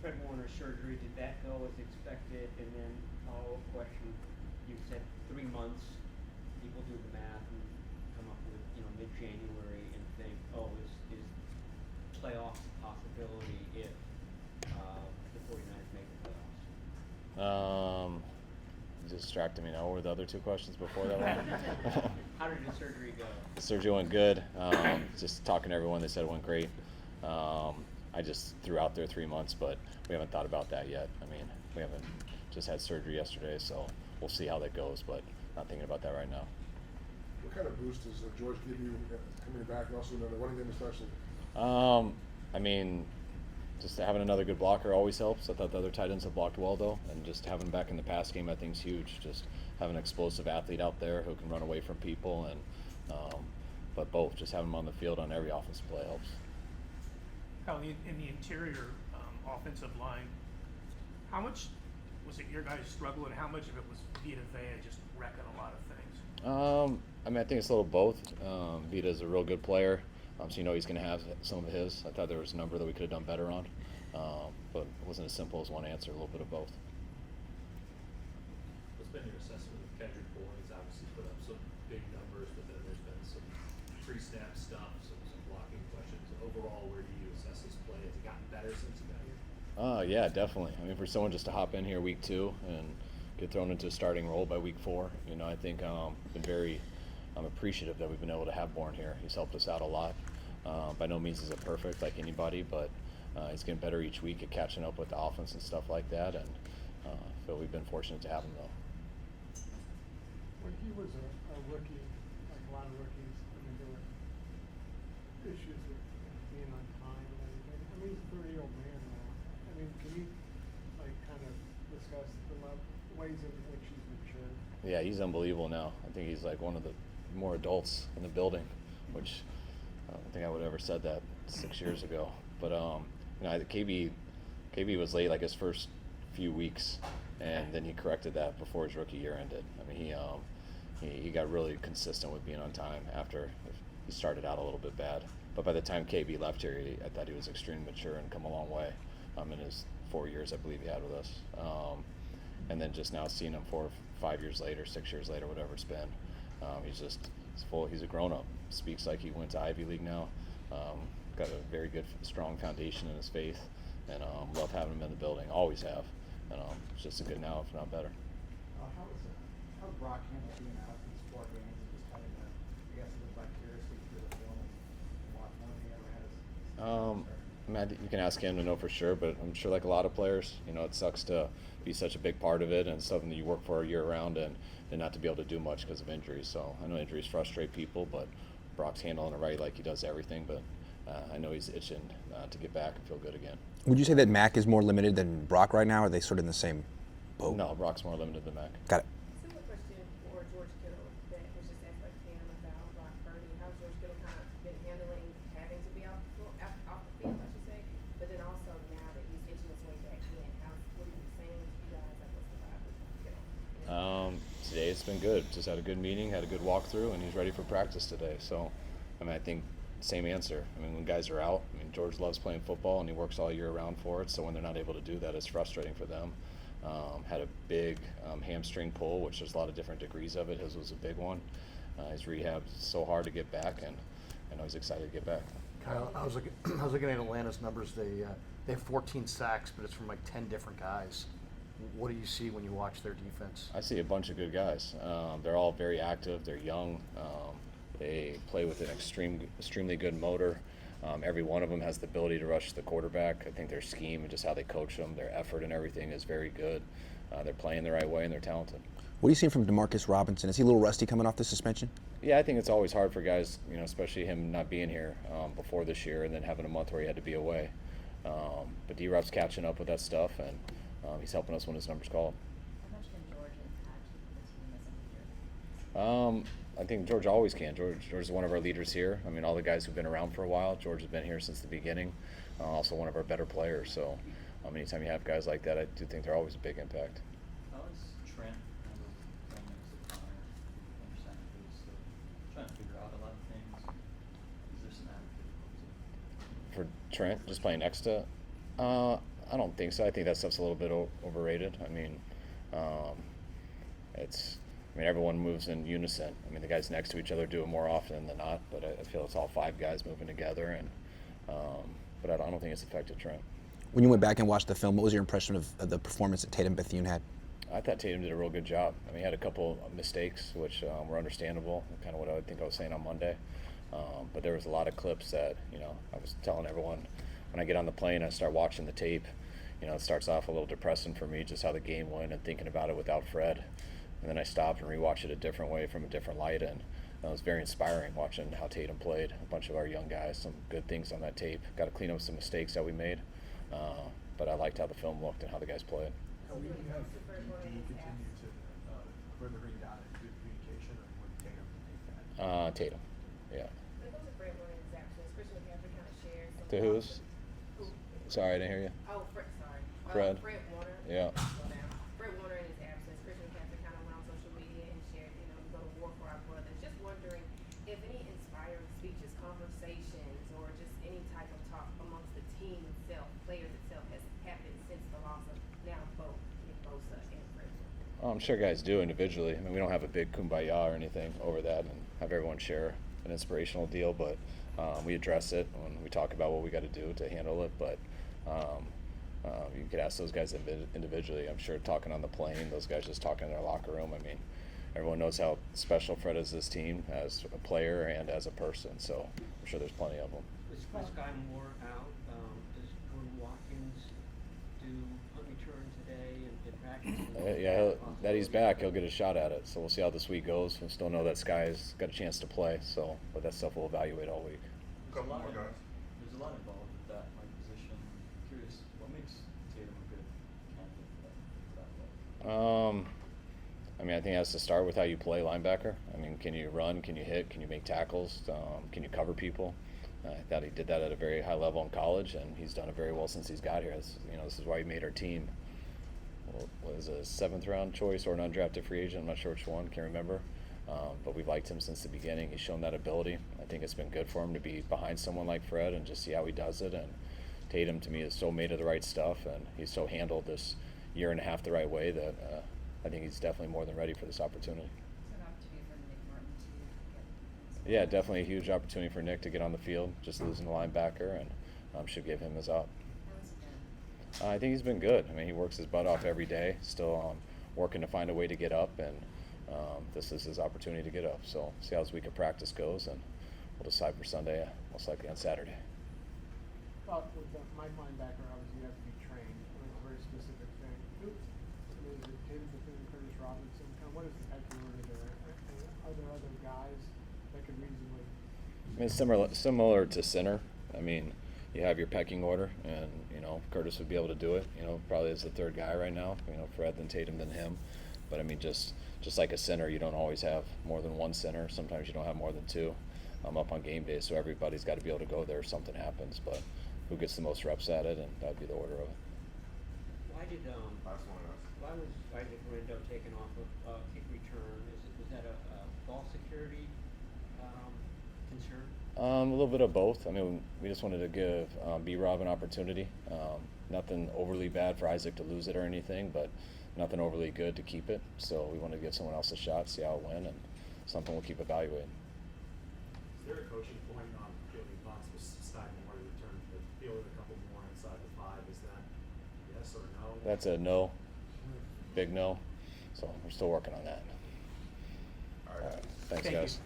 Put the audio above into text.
Fred Warner's surgery, did that go as expected? And then follow-up question, you said 3 months, people do the math and come up with, mid-January and think, oh, is playoffs a possibility if the 49ers make the playoffs? Distracted me now. What were the other two questions before that one? How did the surgery go? The surgery went good. Just talking to everyone, they said it went great. I just threw out there 3 months, but we haven't thought about that yet. I mean, we haven't just had surgery yesterday, so we'll see how that goes, but not thinking about that right now. What kind of boost does George give you coming back and also in the running game especially? I mean, just having another good blocker always helps. I thought the other tight ends have blocked well, though, and just having him back in the pass game I think is huge. Just having an explosive athlete out there who can run away from people, and but both, just having him on the field on every offensive play helps. Kyle, in the interior offensive line, how much was it your guys' struggle, and how much of it was Vita Vea just wrecking a lot of things? I mean, I think it's a little both. Vita's a real good player, so he's going to have some of his. I thought there was a number that we could have done better on, but it wasn't as simple as one answer, a little bit of both. What's been your assessment of Kendrick Bourne? He's obviously put up some big numbers, but then there's been some pre-snap stuff, some blocking questions. Overall, where do you assess his play? Has he gotten better since he got here? Yeah, definitely. I mean, for someone just to hop in here week 2 and get thrown into a starting role by week 4, I think I'm appreciative that we've been able to have Bourne here. He's helped us out a lot. By no means is it perfect like anybody, but he's getting better each week at catching up with the offense and stuff like that, and I feel we've been fortunate to have him, though. When he was a rookie, like a lot of rookies, there were issues with being on time and everything. He's a 30-year-old man now. Can you kind of discuss the ways in which he's matured? Yeah, he's unbelievable now. I think he's like one of the more adults in the building, which I don't think I would have ever said that 6 years ago. But KB was late like his first few weeks, and then he corrected that before his rookie year ended. I mean, he got really consistent with being on time after he started out a little bit bad. But by the time KB left here, I thought he was extremely mature and come a long way in his 4 years, I believe, he had with us. And then just now seeing him 4 or 5 years later, 6 years later, whatever it's been, he's a grown-up. Speaks like he went to Ivy League now. Got a very good, strong foundation in his faith, and love having him in the building. Always have, and it's just as good now, if not better. How's Brock handled being out these 4 games and just having to, I guess, live vicariously through the film and watch more than he ever has? You can ask him to know for sure, but I'm sure like a lot of players, it sucks to be such a big part of it and something that you work for year round and not to be able to do much because of injuries. So I know injuries frustrate people, but Brock's handling it right like he does everything, but I know he's itching to get back and feel good again. Would you say that Mac is more limited than Brock right now, or are they sort of in the same boat? No, Brock's more limited than Mac. Got it. Similar question for George Kittle that was just asked by Cam about Brock Purdy. How's George Kittle kind of been handling having to be off the field, I should say, but then also now that he's itching his way back in, what are you saying to you guys? Like, what's the vibe with Kittle? Today it's been good. Just had a good meeting, had a good walkthrough, and he's ready for practice today. So, I think same answer. When guys are out, George loves playing football and he works all year round for it. So when they're not able to do that, it's frustrating for them. Had a big hamstring pull, which there's a lot of different degrees of it. His was a big one. He's rehabbed so hard to get back, and I know he's excited to get back. Kyle, I was looking at Atlanta's numbers. They have 14 sacks, but it's from like 10 different guys. What do you see when you watch their defense? I see a bunch of good guys. They're all very active. They're young. They play with an extremely good motor. Every one of them has the ability to rush the quarterback. I think their scheme and just how they coach them, their effort and everything is very good. They're playing the right way and they're talented. What are you seeing from Demarcus Robinson? Is he a little rusty coming off the suspension? Yeah, I think it's always hard for guys, especially him not being here before this year and then having a month where he had to be away. But D-Rob's catching up with that stuff, and he's helping us when his number's called. How much can George impact the team as a leader? I think George always can. George is one of our leaders here. All the guys who've been around for a while, George has been here since the beginning. Also one of our better players. So anytime you have guys like that, I do think they're always a big impact. How is Trent handled playing next to Connor? I understand he was still trying to figure out a lot of things. Is there some added difficulty? For Trent, just playing next to, I don't think so. I think that stuff's a little bit overrated. I mean, everyone moves in unison. I mean, the guys next to each other do it more often than not, but I feel it's all 5 guys moving together, and but I don't think it's affected Trent. When you went back and watched the film, what was your impression of the performance that Tatum Bethune had? I thought Tatum did a real good job. I mean, he had a couple of mistakes, which were understandable, kind of what I think I was saying on Monday. But there was a lot of clips that, I was telling everyone when I get on the plane, I start watching the tape. It starts off a little depressing for me, just how the game went and thinking about it without Fred. And then I stopped and rewatched it a different way from a different light, and it was very inspiring watching how Tatum played. A bunch of our young guys, some good things on that tape. Got to clean up some mistakes that we made, but I liked how the film looked and how the guys played. How will you have DD continue to further bring down and good communication, or would Tatum take that? Tatum, yeah. But those are Fred Warner's actions, especially when Patrick kind of shares. some To whose? Who? Sorry, I didn't hear you. Oh, sorry. Fred. Fred Warner. Yeah. Slow down. Fred Warner in his absence, Christian Panther kind of went on social media and shared, we go to war for our brothers. Just wondering if any inspiring speeches, conversations, or just any type of talk amongst the team itself, players itself, has happened since the loss of now both Nick Bosa and Fred Warner. I'm sure guys do individually. I mean, we don't have a big kumbaya or anything over that and have everyone share an inspirational deal, but we address it when we talk about what we got to do to handle it. But you could ask those guys individually. I'm sure talking on the plane, those guys just talking in their locker room. I mean, everyone knows how special Fred is this team as a player and as a person, so I'm sure there's plenty of them. Is Sky Moore out? Does Jordan Watkins do punt return today and practice? Yeah, that he's back, he'll get a shot at it. So we'll see how this week goes. We still know that Sky's got a chance to play, but that stuff we'll evaluate all week. There's a lot involved with that, my position. I'm curious, what makes Tatum a good candidate for that role? I mean, I think it has to start with how you play linebacker. I mean, can you run? Can you hit? Can you make tackles? Can you cover people? I thought he did that at a very high level in college, and he's done it very well since he's got here. This is why he made our team. Was a 7th round choice or an undrafted free agent. I'm not sure which one. Can't remember. But we've liked him since the beginning. He's shown that ability. I think it's been good for him to be behind someone like Fred and just see how he does it. And Tatum, to me, is so made of the right stuff, and he's so handled this year and a half the right way that I think he's definitely more than ready for this opportunity. It's an opportunity for Nick Martin to get. Yeah, definitely a huge opportunity for Nick to get on the field. Just losing the linebacker and should give him his up. I think he's been good. I mean, he works his butt off every day, still working to find a way to get up, and this is his opportunity to get up. So see how his week of practice goes, and we'll decide for Sunday, most likely on Saturday. With the Mike linebacker, obviously you have to be trained. It's a very specific thing. Is it Tatum Bethune, Curtis Robinson? What is the pecking order there? Are there other guys that could reasonably? I mean, it's similar to center. I mean, you have your pecking order, and Curtis would be able to do it. Probably as the 3rd guy right now. Fred, then Tatum, then him. But I mean, just like a center, you don't always have more than one center. Sometimes you don't have more than 2 up on game day. So everybody's got to be able to go there if something happens. But who gets the most reps at it, and that'd be the order of it. Why was Isaac Rindo taken off of kick return? Was that a ball security concern? A little bit of both. I mean, we just wanted to give B-Rob an opportunity. Nothing overly bad for Isaac to lose it or anything, but nothing overly good to keep it. So we wanted to give someone else a shot, see how it went, and something we'll keep evaluating. Is there a coaching point on giving bunts with Stein more to return to the field, a couple more inside the 5? Is that yes or no? That's a no. Big no. So we're still working on that. All right. Thanks, Thank you. guys.